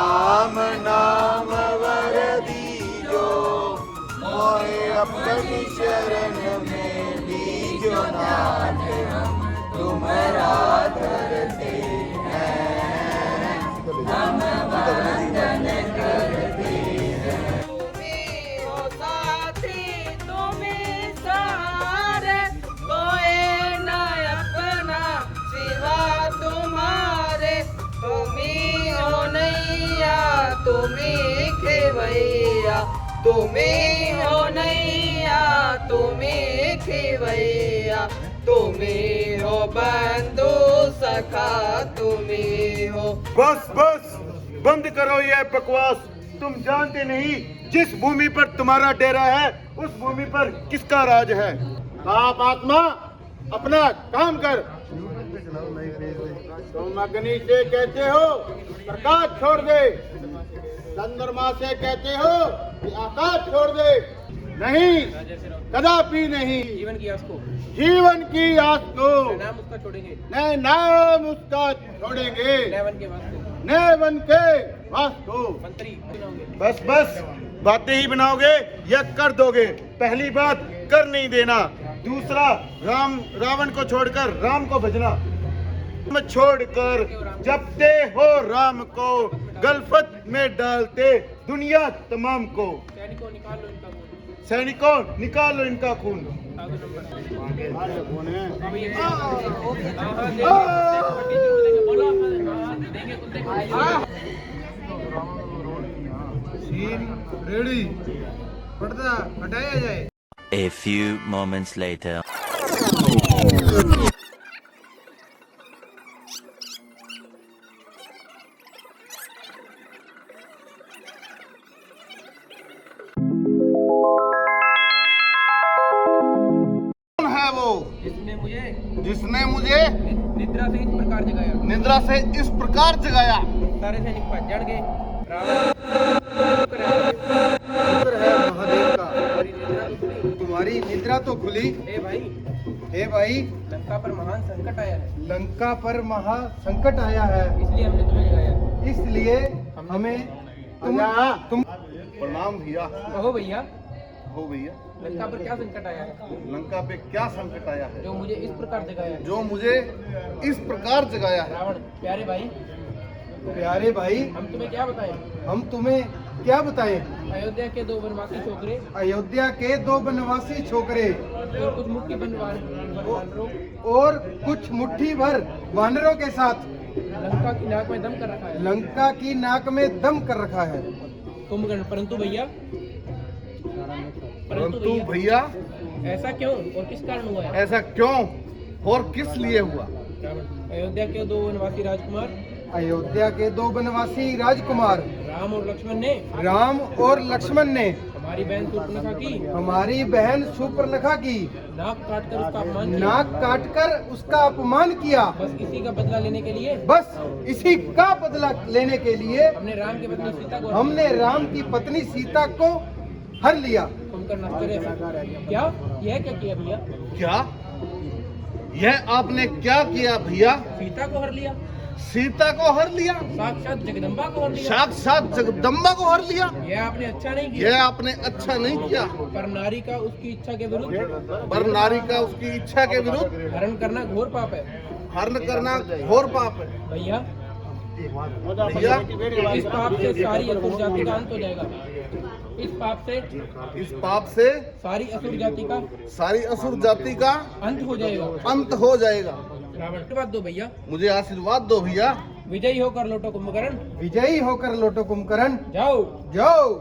राम नाम वर दीजो, मोहे अपनी शरण में लीजो नाथ, हम तुम्हारा धरते हैं, हम वंदन करते हैं। तुम्ही हो साथी तुम्ही सहारे, कोई न अपना सिवा तुम्हारे, तुम्ही हो नैया तुम्ही खेवैया, तुम्ही हो नैया तुम्ही खेवैया, तुम्ही हो बंधु सखा तुम्ही हो। बस बस बंद करो ये बकवास। तुम जानते नहीं जिस भूमि पर तुम्हारा डेरा है उस भूमि पर किसका राज है। पाप आत्मा अपना काम कर। तुम अग्नि से कहते हो प्रकाश छोड़ दे, चंद्रमा से कहते हो कि आकाश छोड़ दे, नहीं कदापि नहीं। जीवन की आस को, जीवन की आस को नाम उसका छोड़ेंगे, नए नाम उसका छोड़ेंगे, नैवन के वास्ते नए बन के वास्तु। मंत्री बनाओगे। बस बस बातें ही बनाओगे या कर दोगे। पहली बात कर नहीं देना, दूसरा रावण को छोड़कर राम को भजना। तुम छोड़कर जपते हो राम को, गलफत में डालते दुनिया तमाम को। सैनिकों निकाल लो इनका खून, सैनिकों निकाल लो इनका खून। आगे नंबर। आगे कौन है? अभी ये बोलो देंगे कुत्ते को। सीन रेडी, पर्दा हटाया जाए। A few moments later. कौन है वो जिसने मुझे निद्रा से इस प्रकार जगाया? निद्रा से इस प्रकार जगाया? सारे सैनिक भज जड़ गए। शुक्र है महादेव का, हमारी निद्रा तो खुली। तुम्हारी निद्रा तो खुली। हे भाई लंका पर महान संकट आया है, लंका पर महा संकट आया है, इसलिए हमने तुम्हें जगाया। इसलिए हमें तुम प्रणाम भैया। कहो भैया, हो भैया, लंका पर क्या संकट आया है लंका पे क्या संकट आया है जो मुझे इस प्रकार जगाया है? जो मुझे इस प्रकार जगाया है? रावण, प्यारे भाई, प्यारे भाई हम तुम्हें क्या बताएं? हम तुम्हें क्या बताएं? अयोध्या के दो वनवासी छोकरे अयोध्या के दो बनवासी छोकरे और कुछ मुट्ठी वानरों और कुछ मुट्ठी भर वानरों के साथ लंका की नाक में दम कर रखा है। लंका की नाक में दम कर रखा है। कुंभकर्ण, परंतु भैया, परंतु भैया ऐसा क्यों और किस कारण हुआ है? ऐसा क्यों और किस लिए हुआ? अयोध्या के दो वनवासी राजकुमार, अयोध्या के दो बनवासी राजकुमार राम और लक्ष्मण ने हमारी बहन शूर्पणखा की नाक काटकर उसका अपमान किया। बस इसी का बदला लेने के लिए हमने राम की पत्नी सीता को हर लिया। क्या यह क्या किया भैया? क्या यह आपने क्या किया भैया? सीता को हर लिया, साक्षात जगदम्बा को हर लिया। यह आपने अच्छा नहीं किया। पर नारी का उसकी इच्छा के विरुद्ध हरण करना घोर पाप है। भैया इस पाप से सारी असुर जाति का अंत हो जाएगा। इस पाप से सारी असुर जाति का अंत हो जाएगा। आशीर्वाद दो भैया, मुझे आशीर्वाद दो भैया। विजयी होकर लौटो कुंभकर्ण, जाओ।